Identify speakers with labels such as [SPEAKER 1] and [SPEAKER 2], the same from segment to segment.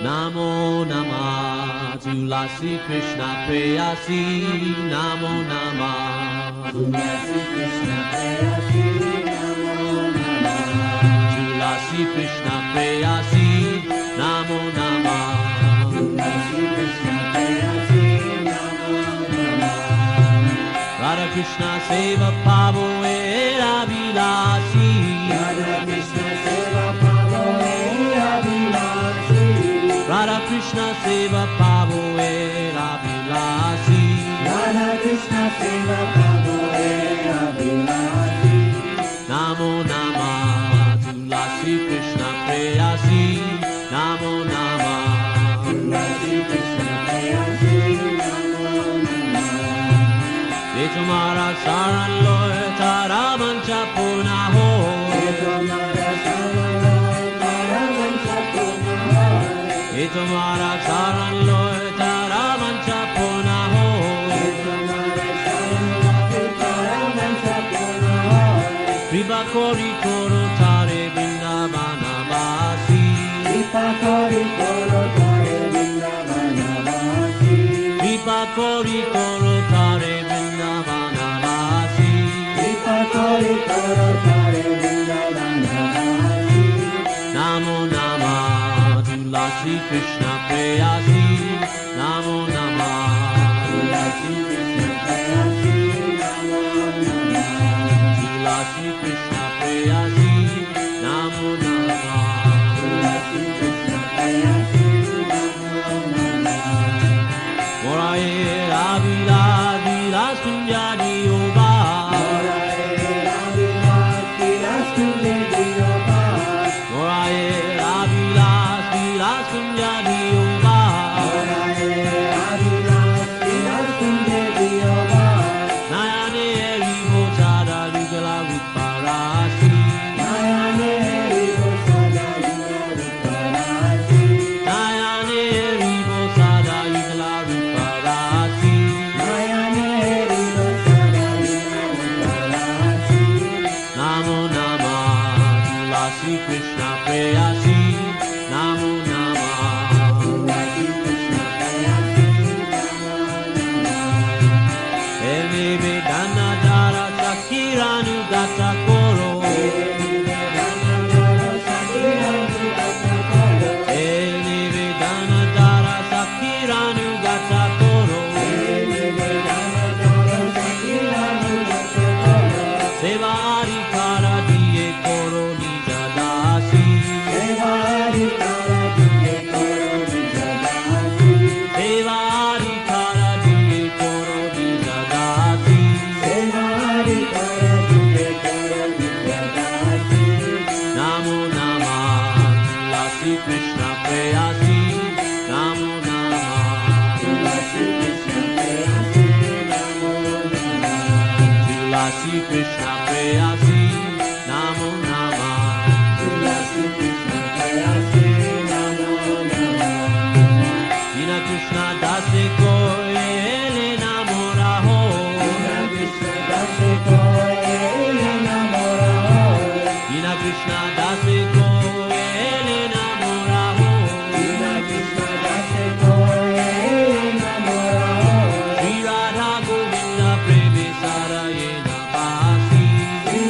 [SPEAKER 1] Namo Namah Tulasi Krishna Preyasi Namo Namah
[SPEAKER 2] Tulasi Krishna Preyasi Namo Namah
[SPEAKER 1] Tulasi Krishna Preyasi Namo Namah
[SPEAKER 2] Tulasi Krishna Preyasi Namo Namah
[SPEAKER 1] Radha Krishna Seva Pavo Era Vilasi
[SPEAKER 2] Radha Krishna Seva Pavo Era Vilasi
[SPEAKER 1] Radha Krishna Seva Pavo Era Vilasi
[SPEAKER 2] Radha Krishna Seva Pavo Era Vilasi
[SPEAKER 1] Namo Namah Tulasi Krishna Preyasi Namo Namah
[SPEAKER 2] Tulasi Krishna Preyasi Namo Namah
[SPEAKER 1] Tomara Saran Loy Taramancha Purna Ho
[SPEAKER 2] Tomara Saran Loy Taramancha Purna Ho
[SPEAKER 1] Tomara Saran Loy Taramancha Purna Ho
[SPEAKER 2] Tomara Saran Loy Taramancha Purna Ho
[SPEAKER 1] Kripa Kori Koro Tare Vrindavana Vasi
[SPEAKER 2] Kripa Kori Koro Tare Vrindavana Vasi
[SPEAKER 1] Kripa Kori Koro Tare Vrindavana Vasi
[SPEAKER 2] Kripa Kori Koro Tare Vrindavana Vasi
[SPEAKER 1] Namo Namah Tulasi Krishna Preyasi Namo Namah
[SPEAKER 2] Tulasi Krishna Preyasi Namo Namah
[SPEAKER 1] Tulasi Krishna Preyasi Namo Namah
[SPEAKER 2] Tulasi Krishna Preyasi Namo Namah
[SPEAKER 1] Moraye Ravila Vila Sunjadi Yoga
[SPEAKER 2] Moraye Ravila Vila Sunjadi Yoga
[SPEAKER 1] Moraye Ravila Vila Sunjadi Yoga
[SPEAKER 2] Moraye Ravila Vila Sunjadi Yoga
[SPEAKER 1] Nayane Rivo Sada Yugala Viparasi
[SPEAKER 2] Nayane Rivo Sada Yugala Viparasi
[SPEAKER 1] Nayane Rivo Sada Yugala Viparasi
[SPEAKER 2] Nayane Rivo Sada Yugala Viparasi
[SPEAKER 1] Namo Namah Tulasi Krishna Preyasi Namo Namah
[SPEAKER 2] Tulasi Krishna Preyasi Namo Namah
[SPEAKER 1] Eve Vedana Dara Sakiranu Gata Koro Eve Vedana Dara Sakiranu Gata Koro Seva Adhikara Diye Koro Nija Dasi Seva Adhikara Diye Koro Nija Dasi Namo Namah Tulasi Krishna Preyasi Namo Namah Tulasi Krishna Preyasi Namo Namah Dina Krishna Dase Koi Ele Namora Ho Dina Krishna Dase Koi Ele Namora Ho Shri Radha Govinda Preme Sarayena Vasi Shri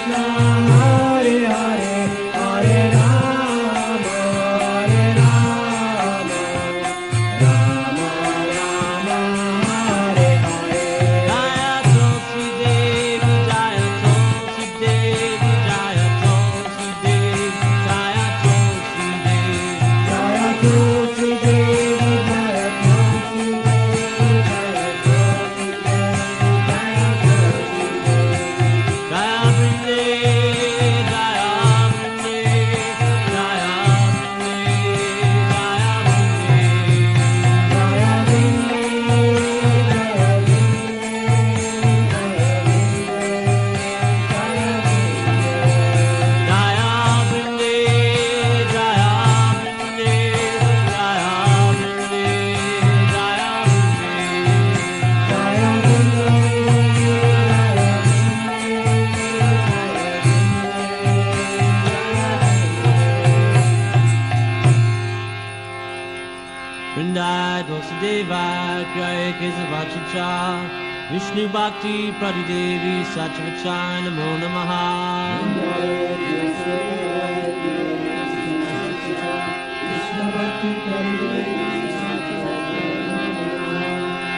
[SPEAKER 2] Krishna, Hare Hare, Hare Rama, Hare Rama, Rama Rama, Hare Hare.
[SPEAKER 1] Jaya Tulsi Devi, Jaya Tulsi Devi, Jaya Tulsi Devi, Jaya Tulsi Devi.
[SPEAKER 2] Jaya Tulsi Devi, Jaya Tulsi Devi, Jaya Tulsi Devi, Jaya Tulsi Devi.
[SPEAKER 1] Jaya Brinde, Jaya Brinde, Jaya Brinde, Jaya Brinde.
[SPEAKER 2] Jaya Brinde, Jaya Brinde, Jaya Brinde, Jaya Brinde,
[SPEAKER 1] Vrindai Dosadeva, Jaya Kesavachacha, Vishnu Bhakti Pradidevi Sachavacha Namo Namaha.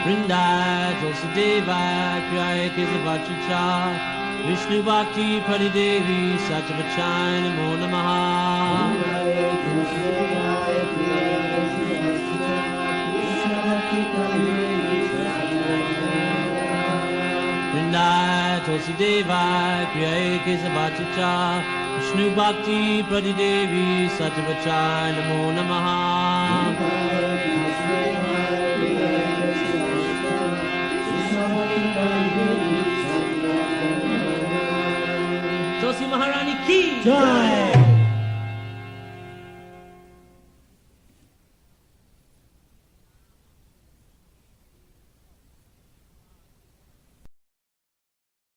[SPEAKER 1] Vrindai Dosadeva, Jaya Kesavachacha, Vishnu Bhakti Pradidevi Sachavacha Namo Namaha. Vrindai Dosadeva, Jaya Kesavachacha, Vishnu Bhakti Pradidevi Sachavacha Namo Namaha. Tulsi Maharani ki
[SPEAKER 2] Jai.